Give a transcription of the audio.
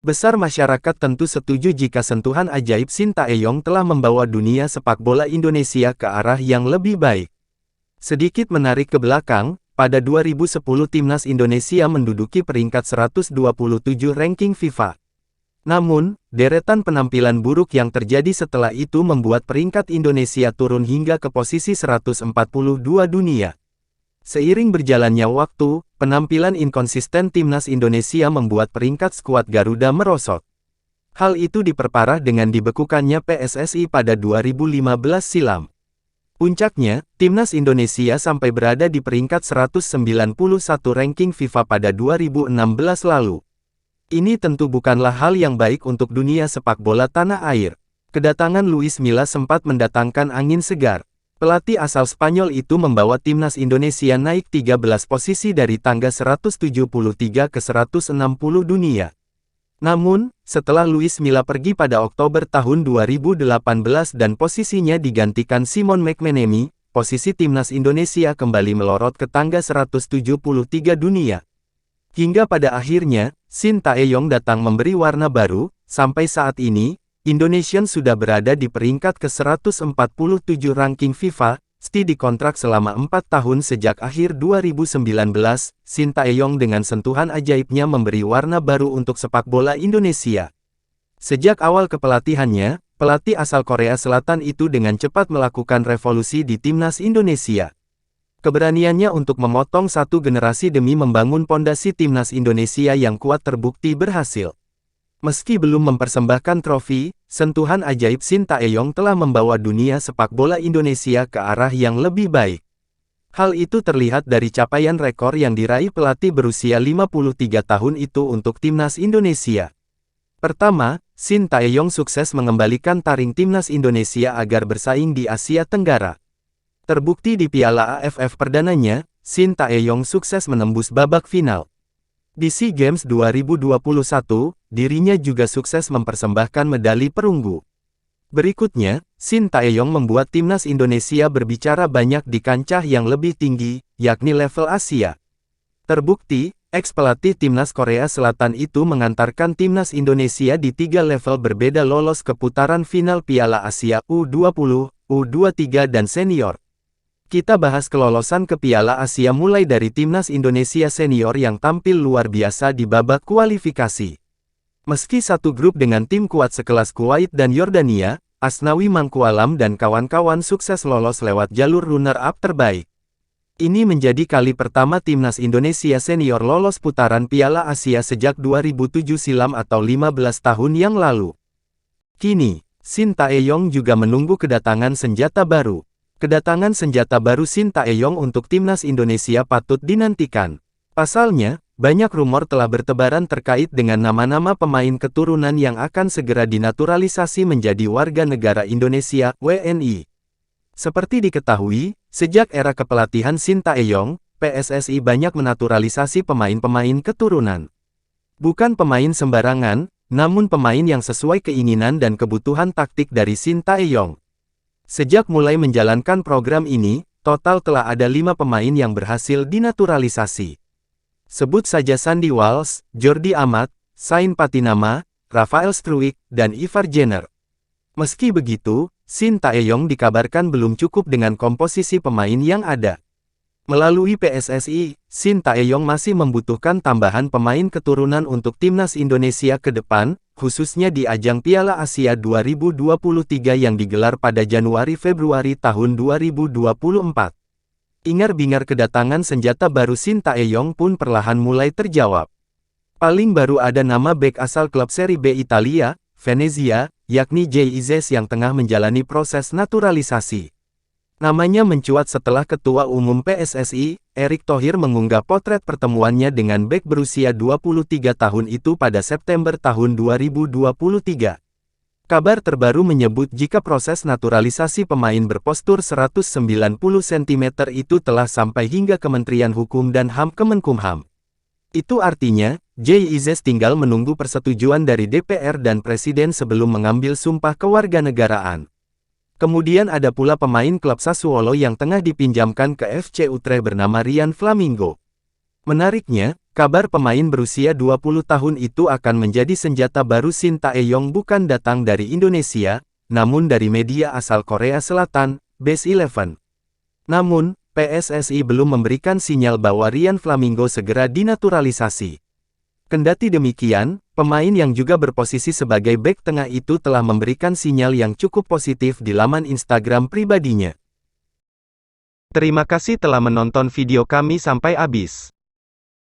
Besar masyarakat tentu setuju jika sentuhan ajaib Sintayong telah membawa dunia sepak bola Indonesia ke arah yang lebih baik. Sedikit menarik ke belakang, pada 2010 timnas Indonesia menduduki peringkat 127 ranking FIFA. Namun, deretan penampilan buruk yang terjadi setelah itu membuat peringkat Indonesia turun hingga ke posisi 142 dunia. Seiring berjalannya waktu, penampilan inkonsisten timnas Indonesia membuat peringkat skuad Garuda merosot. Hal itu diperparah dengan dibekukannya PSSI pada 2015 silam. Puncaknya, timnas Indonesia sampai berada di peringkat 191 ranking FIFA pada 2016 lalu. Ini tentu bukanlah hal yang baik untuk dunia sepak bola tanah air. Kedatangan Luis Milla sempat mendatangkan angin segar. Pelatih asal Spanyol itu membawa timnas Indonesia naik 13 posisi dari tangga 173 ke 160 dunia. Namun, setelah Luis Milla pergi pada Oktober tahun 2018 dan posisinya digantikan Simon McManamy, posisi timnas Indonesia kembali melorot ke tangga 173 dunia. Hingga pada akhirnya, Sintayong datang memberi warna baru. Sampai saat ini, Indonesia sudah berada di peringkat ke-147 ranking FIFA, dikontrak selama 4 tahun sejak akhir 2019, Sintayong dengan sentuhan ajaibnya memberi warna baru untuk sepak bola Indonesia. Sejak awal kepelatihannya, pelatih asal Korea Selatan itu dengan cepat melakukan revolusi di timnas Indonesia. Keberaniannya untuk memotong satu generasi demi membangun pondasi timnas Indonesia yang kuat terbukti berhasil. Meski belum mempersembahkan trofi, sentuhan ajaib Sintayong telah membawa dunia sepak bola Indonesia ke arah yang lebih baik. Hal itu terlihat dari capaian rekor yang diraih pelatih berusia 53 tahun itu untuk timnas Indonesia. Pertama, Sintayong sukses mengembalikan taring timnas Indonesia agar bersaing di Asia Tenggara. Terbukti di Piala AFF perdananya, Sintayong sukses menembus babak final. Di SEA Games 2021, dirinya juga sukses mempersembahkan medali perunggu. Berikutnya, Sintayong membuat timnas Indonesia berbicara banyak di kancah yang lebih tinggi, yakni level Asia. Terbukti, ex-pelatih timnas Korea Selatan itu mengantarkan timnas Indonesia di 3 level berbeda lolos ke putaran final Piala Asia U20, U23 dan Senior. Kita bahas kelolosan ke Piala Asia mulai dari timnas Indonesia senior yang tampil luar biasa di babak kualifikasi. Meski satu grup dengan tim kuat sekelas Kuwait dan Yordania, Asnawi Mangkualam dan kawan-kawan sukses lolos lewat jalur runner-up terbaik. Ini menjadi kali pertama timnas Indonesia senior lolos putaran Piala Asia sejak 2007 silam atau 15 tahun yang lalu. Kini, Sintayong juga menunggu kedatangan senjata baru. Kedatangan senjata baru Sintayong untuk timnas Indonesia patut dinantikan. Pasalnya, banyak rumor telah bertebaran terkait dengan nama-nama pemain keturunan yang akan segera dinaturalisasi menjadi warga negara Indonesia, WNI. Seperti diketahui, sejak era kepelatihan Sintayong, PSSI banyak menaturalisasi pemain-pemain keturunan. Bukan pemain sembarangan, namun pemain yang sesuai keinginan dan kebutuhan taktik dari Sintayong. Sejak mulai menjalankan program ini, total telah ada 5 pemain yang berhasil dinaturalisasi. Sebut saja Sandy Walsh, Jordi Amat, Sain Patinama, Rafael Struijk, dan Ivar Jenner. Meski begitu, Sintayong dikabarkan belum cukup dengan komposisi pemain yang ada. Melalui PSSI, Sintayong masih membutuhkan tambahan pemain keturunan untuk timnas Indonesia ke depan, khususnya di ajang Piala Asia 2023 yang digelar pada Januari-Februari tahun 2024. Ingar-bingar kedatangan senjata baru Sintayong pun perlahan mulai terjawab. Paling baru ada nama bek asal klub Serie B Italia, Venezia, yakni Jay Ize yang tengah menjalani proses naturalisasi. Namanya mencuat setelah Ketua Umum PSSI, Erick Thohir mengunggah potret pertemuannya dengan bek berusia 23 tahun itu pada September tahun 2023. Kabar terbaru menyebut jika proses naturalisasi pemain berpostur 190 cm itu telah sampai hingga Kementerian Hukum dan HAM Kemenkumham. Itu artinya, Jay Ize tinggal menunggu persetujuan dari DPR dan Presiden sebelum mengambil sumpah kewarganegaraan. Kemudian ada pula pemain klub Sassuolo yang tengah dipinjamkan ke FC Utrecht bernama Ryan Flamingo. Menariknya, Kabar pemain berusia 20 tahun itu akan menjadi senjata baru Shin Tae-yong bukan datang dari Indonesia, namun dari media asal Korea Selatan, Base 11. Namun, PSSI belum memberikan sinyal bahwa Ryan Flamingo segera dinaturalisasi. Kendati demikian, pemain yang juga berposisi sebagai bek tengah itu telah memberikan sinyal yang cukup positif di laman Instagram pribadinya. Terima kasih telah menonton video kami sampai habis.